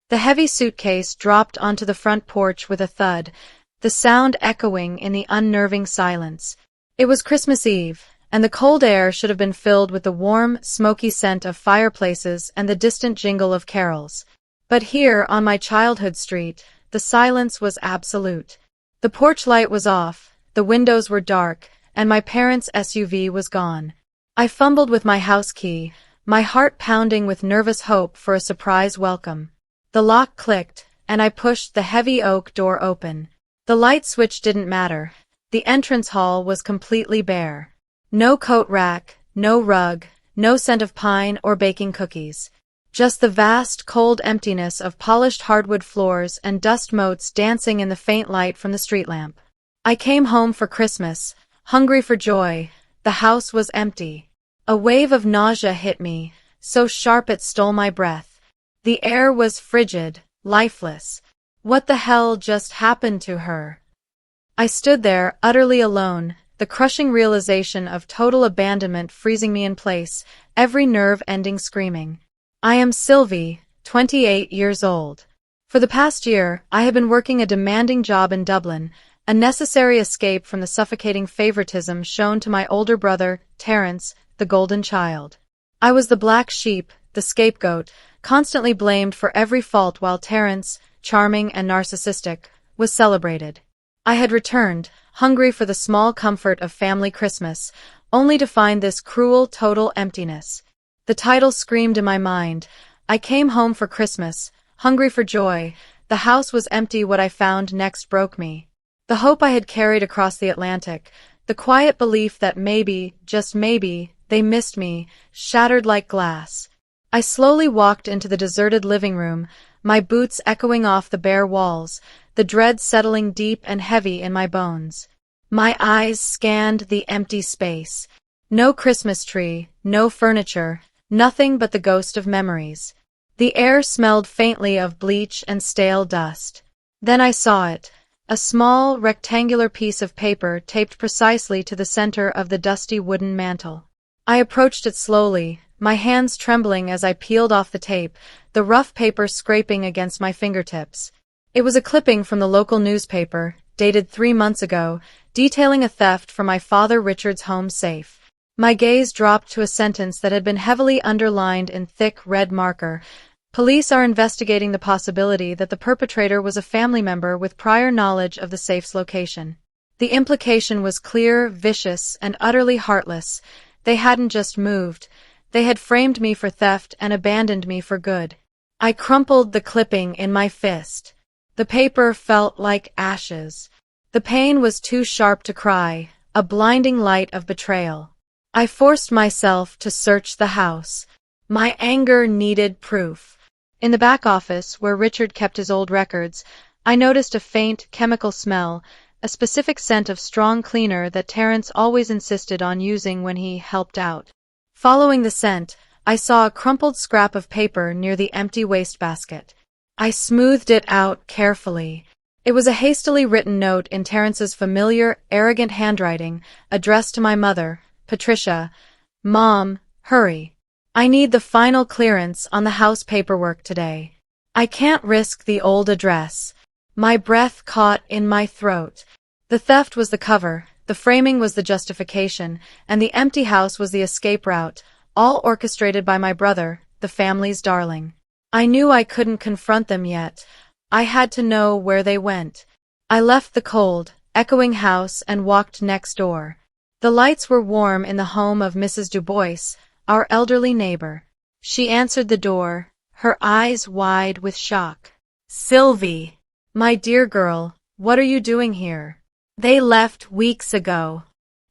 The heavy suitcase dropped onto the front porch with a thud, the sound echoing in the unnerving silence. It was Christmas Eve, and the cold air should have been filled with the warm, smoky scent of fireplaces and the distant jingle of carols. But here, on my childhood street, the silence was absolute. The porch light was off, the windows were dark, and my parents' SUV was gone. I fumbled with my house key, my heart pounding with nervous hope for a surprise welcome. The lock clicked, and I pushed the heavy oak door open. The light switch didn't matter. The entrance hall was completely bare. No coat rack, no rug, no scent of pine or baking cookies. Just the vast, cold emptiness of polished hardwood floors and dust motes dancing in the faint light from the street lamp. I came home for Christmas, hungry for joy. The house was empty. A wave of nausea hit me, so sharp it stole my breath. The air was frigid, lifeless. What the hell just happened to her? I stood there, utterly alone, the crushing realization of total abandonment freezing me in place, every nerve ending screaming. I am Sylvie, 28 years old. For the past year, I have been working a demanding job in Dublin, a necessary escape from the suffocating favoritism shown to my older brother, Terence, the golden child. I was the black sheep, the scapegoat, constantly blamed for every fault while Terence, charming and narcissistic, was celebrated. I had returned, hungry for the small comfort of family Christmas, only to find this cruel, total emptiness. The title screamed in my mind. I came home for Christmas, hungry for joy. The house was empty. What I found next broke me. The hope I had carried across the Atlantic, the quiet belief that maybe, just maybe, they missed me, shattered like glass. I slowly walked into the deserted living room, my boots echoing off the bare walls, the dread settling deep and heavy in my bones. My eyes scanned the empty space. No Christmas tree, no furniture, nothing but the ghost of memories. The air smelled faintly of bleach and stale dust. Then I saw it. A small, rectangular piece of paper taped precisely to the center of the dusty wooden mantel. I approached it slowly, my hands trembling as I peeled off the tape, the rough paper scraping against my fingertips. It was a clipping from the local newspaper, dated 3 months ago, detailing a theft from my father Richard's home safe. My gaze dropped to a sentence that had been heavily underlined in thick red marker. Police are investigating the possibility that the perpetrator was a family member with prior knowledge of the safe's location. The implication was clear, vicious, and utterly heartless. They hadn't just moved. They had framed me for theft and abandoned me for good. I crumpled the clipping in my fist. The paper felt like ashes. The pain was too sharp to cry, a blinding light of betrayal. I forced myself to search the house. My anger needed proof. In the back office, where Richard kept his old records, I noticed a faint, chemical smell, a specific scent of strong cleaner that Terence always insisted on using when he helped out. Following the scent, I saw a crumpled scrap of paper near the empty wastebasket. I smoothed it out carefully. It was a hastily written note in Terence's familiar, arrogant handwriting, addressed to my mother, Patricia. Mom, hurry. I need the final clearance on the house paperwork today. I can't risk the old address. My breath caught in my throat. The theft was the cover, the framing was the justification, and the empty house was the escape route, all orchestrated by my brother, the family's darling. I knew I couldn't confront them yet. I had to know where they went. I left the cold, echoing house and walked next door. The lights were warm in the home of Mrs. Dubois, our elderly neighbor. She answered the door, her eyes wide with shock. Sylvie, my dear girl, what are you doing here? They left weeks ago.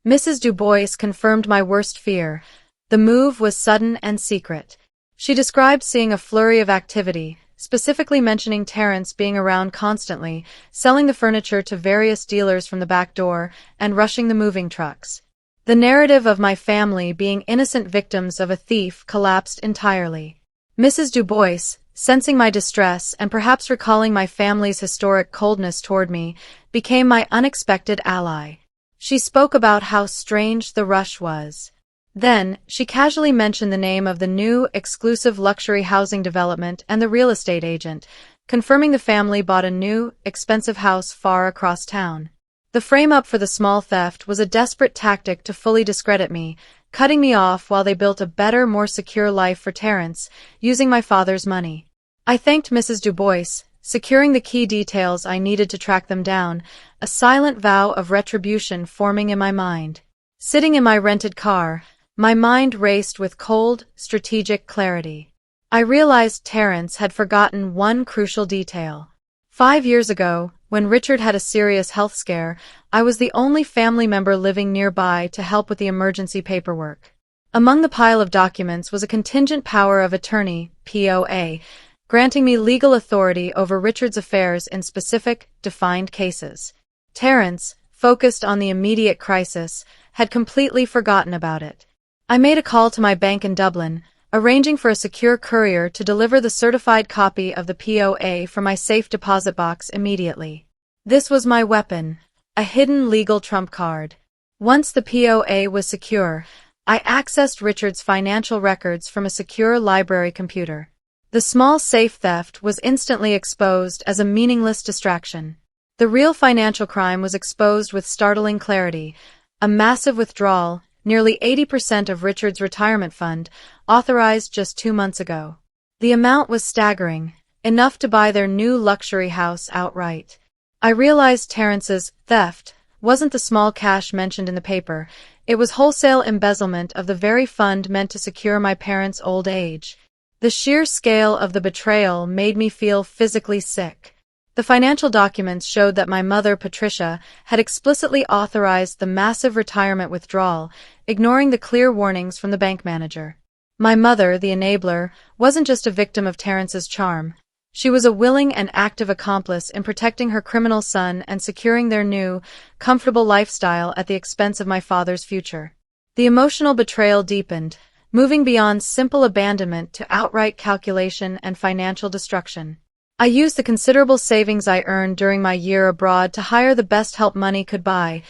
Mrs. Dubois confirmed my worst fear. The move was sudden and secret. She described seeing a flurry of activity, specifically mentioning Terence being around constantly, selling the furniture to various dealers from the back door, and rushing the moving trucks. The narrative of my family being innocent victims of a thief collapsed entirely. Mrs. Dubois, sensing my distress and perhaps recalling my family's historic coldness toward me, became my unexpected ally. She spoke about how strange the rush was. Then, she casually mentioned the name of the new, exclusive luxury housing development and the real estate agent, confirming the family bought a new, expensive house far across town. The frame-up for the small theft was a desperate tactic to fully discredit me, cutting me off while they built a better, more secure life for Terence, using my father's money. I thanked Mrs. Dubois, securing the key details I needed to track them down, a silent vow of retribution forming in my mind. Sitting in my rented car, my mind raced with cold, strategic clarity. I realized Terence had forgotten one crucial detail. 5 years ago, when Richard had a serious health scare, I was the only family member living nearby to help with the emergency paperwork. Among the pile of documents was a contingent power of attorney, POA, granting me legal authority over Richard's affairs in specific, defined cases. Terence, focused on the immediate crisis, had completely forgotten about it. I made a call to my bank in Dublin, arranging for a secure courier to deliver the certified copy of the POA from my safe deposit box immediately. This was my weapon, a hidden legal trump card. Once the POA was secure, I accessed Richard's financial records from a secure library computer. The small safe theft was instantly exposed as a meaningless distraction. The real financial crime was exposed with startling clarity, a massive withdrawal, nearly 80% of Richard's retirement fund, authorized just 2 months ago. The amount was staggering, enough to buy their new luxury house outright. I realized Terence's theft wasn't the small cash mentioned in the paper, it was wholesale embezzlement of the very fund meant to secure my parents' old age. The sheer scale of the betrayal made me feel physically sick. The financial documents showed that my mother, Patricia, had explicitly authorized the massive retirement withdrawal, ignoring the clear warnings from the bank manager. My mother, the enabler, wasn't just a victim of Terence's charm. She was a willing and active accomplice in protecting her criminal son and securing their new, comfortable lifestyle at the expense of my father's future. The emotional betrayal deepened, moving beyond simple abandonment to outright calculation and financial destruction. I used the considerable savings I earned during my year abroad to hire the best help money could buy,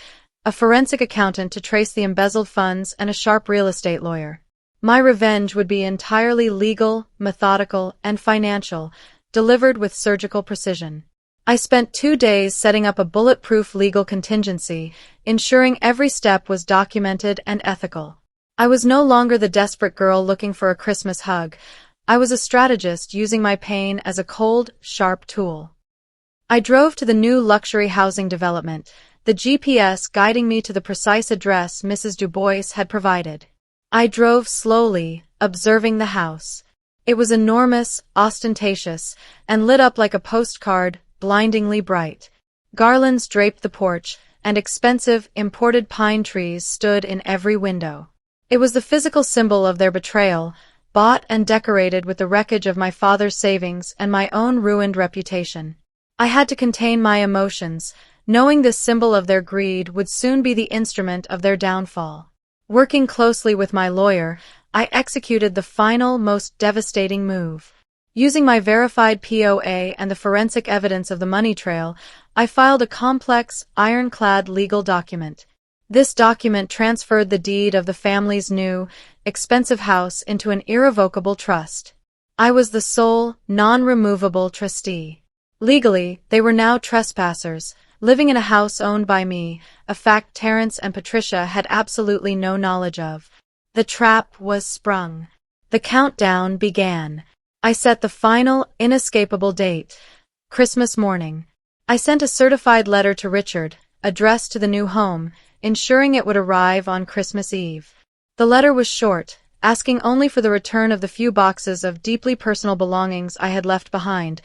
a forensic accountant to trace the embezzled funds and a sharp real estate lawyer. My revenge would be entirely legal, methodical, and financial, delivered with surgical precision. I spent 2 days setting up a bulletproof legal contingency, ensuring every step was documented and ethical. I was no longer the desperate girl looking for a Christmas hug. I was a strategist using my pain as a cold, sharp tool. I drove to the new luxury housing development, the GPS guiding me to the precise address Mrs. Dubois had provided. I drove slowly, observing the house. It was enormous, ostentatious, and lit up like a postcard, blindingly bright. Garlands draped the porch, and expensive, imported pine trees stood in every window. It was the physical symbol of their betrayal, bought and decorated with the wreckage of my father's savings and my own ruined reputation. I had to contain my emotions, knowing this symbol of their greed would soon be the instrument of their downfall. Working closely with my lawyer, I executed the final, most devastating move. Using my verified POA and the forensic evidence of the money trail, I filed a complex, ironclad legal document. This document transferred the deed of the family's new, expensive house into an irrevocable trust. I was the sole, non-removable trustee. Legally, they were now trespassers, living in a house owned by me, a fact Terence and Patricia had absolutely no knowledge of. The trap was sprung. The countdown began. I set the final, inescapable date, Christmas morning. I sent a certified letter to Richard, addressed to the new home, ensuring it would arrive on Christmas Eve. The letter was short, asking only for the return of the few boxes of deeply personal belongings I had left behind,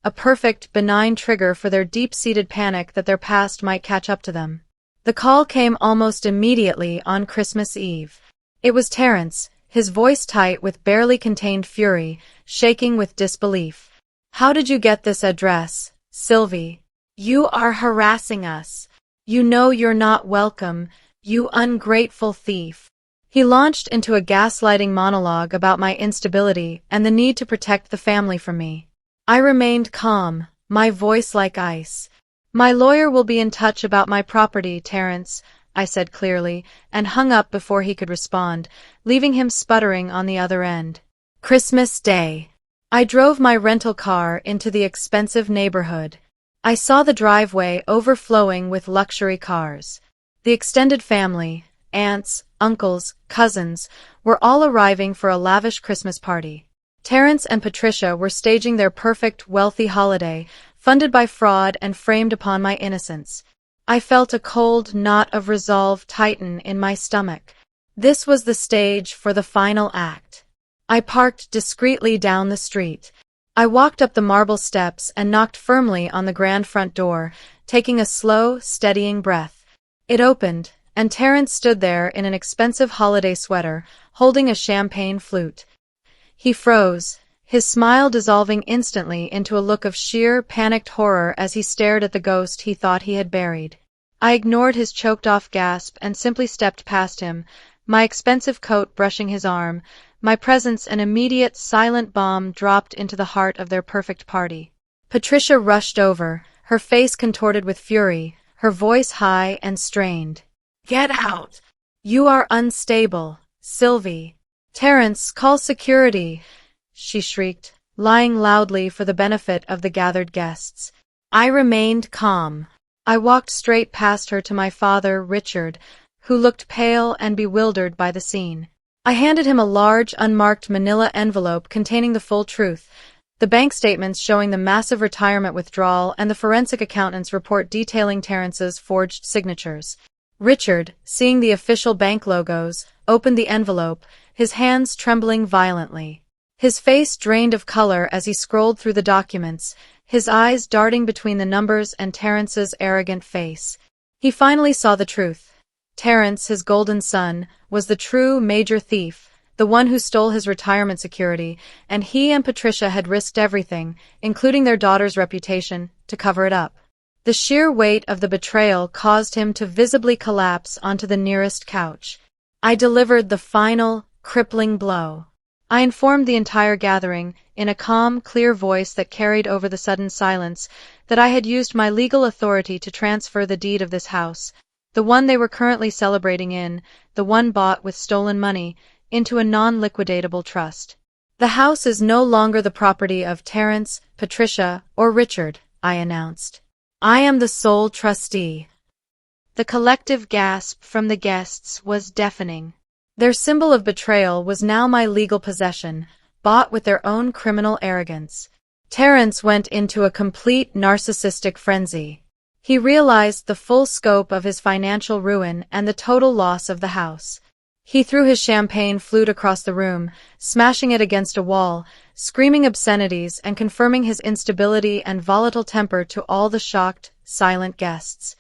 a perfect, benign trigger for their deep-seated panic that their past might catch up to them. The call came almost immediately on Christmas Eve. It was Terence, his voice tight with barely contained fury, shaking with disbelief. "How did you get this address, Sylvie? You are harassing us. You know you're not welcome, you ungrateful thief." He launched into a gaslighting monologue about my instability and the need to protect the family from me. I remained calm, my voice like ice. "My lawyer will be in touch about my property, Terence," I said clearly, and hung up before he could respond, leaving him sputtering on the other end. Christmas Day. I drove my rental car into the expensive neighborhood. I saw the driveway overflowing with luxury cars. The extended family, aunts, uncles, cousins, were all arriving for a lavish Christmas party. Terrence and Patricia were staging their perfect, wealthy holiday, funded by fraud and framed upon my innocence. I felt a cold knot of resolve tighten in my stomach. This was the stage for the final act. I parked discreetly down the street. I walked up the marble steps and knocked firmly on the grand front door, taking a slow, steadying breath. It opened, and Terrence stood there in an expensive holiday sweater, holding a champagne flute. He froze, his smile dissolving instantly into a look of sheer, panicked horror as he stared at the ghost he thought he had buried. I ignored his choked-off gasp and simply stepped past him, my expensive coat brushing his arm, my presence an immediate, silent bomb dropped into the heart of their perfect party. Patricia rushed over, her face contorted with fury, her voice high and strained. "Get out! You are unstable, Sylvie." "Terrence, call security!" she shrieked, lying loudly for the benefit of the gathered guests. I remained calm. I walked straight past her to my father, Richard, who looked pale and bewildered by the scene. I handed him a large, unmarked manila envelope containing the full truth, the bank statements showing the massive retirement withdrawal and the forensic accountant's report detailing Terrence's forged signatures. Richard, seeing the official bank logos, opened the envelope, his hands trembling violently. His face drained of color as he scrolled through the documents, his eyes darting between the numbers and Terrence's arrogant face. He finally saw the truth. Terrence, his golden son, was the true major thief, the one who stole his retirement security, and he and Patricia had risked everything, including their daughter's reputation, to cover it up. The sheer weight of the betrayal caused him to visibly collapse onto the nearest couch. I delivered the final, crippling blow. I informed the entire gathering, in a calm, clear voice that carried over the sudden silence, that I had used my legal authority to transfer the deed of this house, the one they were currently celebrating in, the one bought with stolen money, into a non-liquidatable trust. The house is no longer the property of Terrence, Patricia, or Richard, I announced. I am the sole trustee. The collective gasp from the guests was deafening. Their symbol of betrayal was now my legal possession, bought with their own criminal arrogance. Terrence went into a complete narcissistic frenzy. He realized the full scope of his financial ruin and the total loss of the house. He threw his champagne flute across the room, smashing it against a wall, screaming obscenities and confirming his instability and volatile temper to all the shocked, silent guests.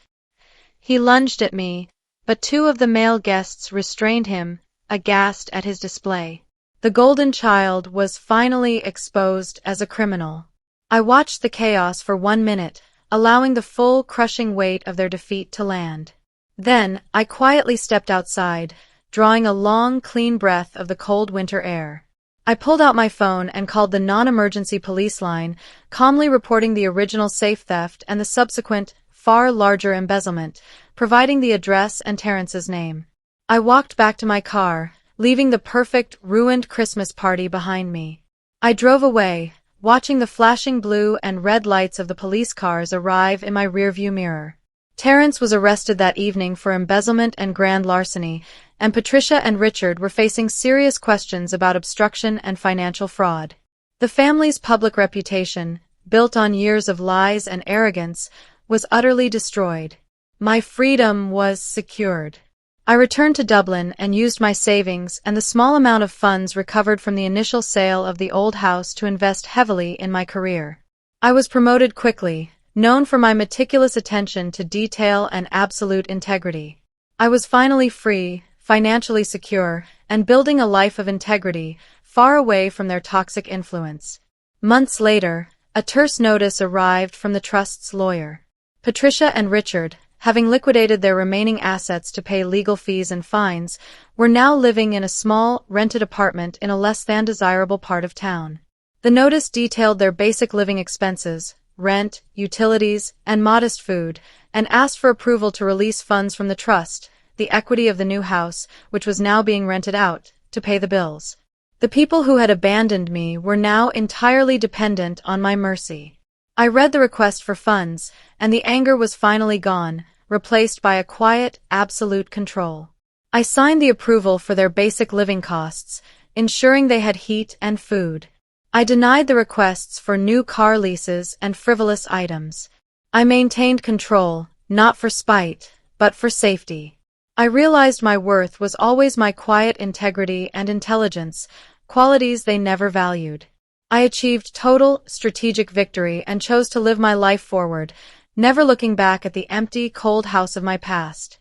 He lunged at me, but two of the male guests restrained him, aghast at his display. The golden child was finally exposed as a criminal. I watched the chaos for 1 minute, allowing the full, crushing weight of their defeat to land. Then, I quietly stepped outside, drawing a long, clean breath of the cold winter air. I pulled out my phone and called the non-emergency police line, calmly reporting the original safe theft and the subsequent, far larger embezzlement, providing the address and Terrence's name. I walked back to my car, leaving the perfect, ruined Christmas party behind me. I drove away, watching the flashing blue and red lights of the police cars arrive in my rearview mirror. Terrence was arrested that evening for embezzlement and grand larceny, and Patricia and Richard were facing serious questions about obstruction and financial fraud. The family's public reputation, built on years of lies and arrogance, was utterly destroyed. My freedom was secured. I returned to Dublin and used my savings and the small amount of funds recovered from the initial sale of the old house to invest heavily in my career. I was promoted quickly, known for my meticulous attention to detail and absolute integrity. I was finally free, financially secure, and building a life of integrity, far away from their toxic influence. Months later, a terse notice arrived from the trust's lawyer. Patricia and Richard, having liquidated their remaining assets to pay legal fees and fines, were now living in a small, rented apartment in a less than desirable part of town. The notice detailed their basic living expenses, rent, utilities, and modest food, and asked for approval to release funds from the trust, the equity of the new house, which was now being rented out, to pay the bills. The people who had abandoned me were now entirely dependent on my mercy. I read the request for funds, and the anger was finally gone, replaced by a quiet, absolute control. I signed the approval for their basic living costs, ensuring they had heat and food. I denied the requests for new car leases and frivolous items. I maintained control, not for spite, but for safety. I realized my worth was always my quiet integrity and intelligence, qualities they never valued. I achieved total, strategic victory and chose to live my life forward, never looking back at the empty, cold house of my past.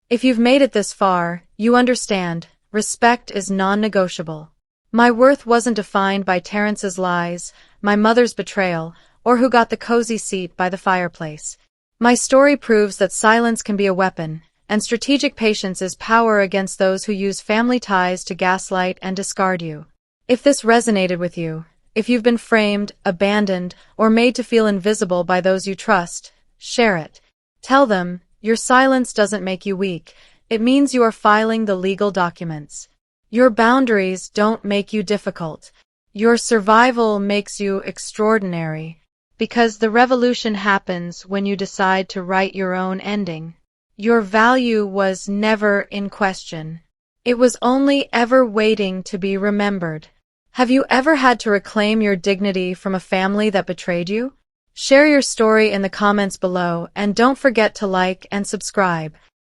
If you've made it this far, you understand, respect is non-negotiable. My worth wasn't defined by Terrence's lies, my mother's betrayal, or who got the cozy seat by the fireplace. My story proves that silence can be a weapon, and strategic patience is power against those who use family ties to gaslight and discard you. If this resonated with you, if you've been framed, abandoned, or made to feel invisible by those you trust, share it. Tell them, your silence doesn't make you weak, it means you are filing the legal documents. Your boundaries don't make you difficult. Your survival makes you extraordinary. Because the revolution happens when you decide to write your own ending. Your value was never in question. It was only ever waiting to be remembered. Have you ever had to reclaim your dignity from a family that betrayed you? Share your story in the comments below and don't forget to like and subscribe.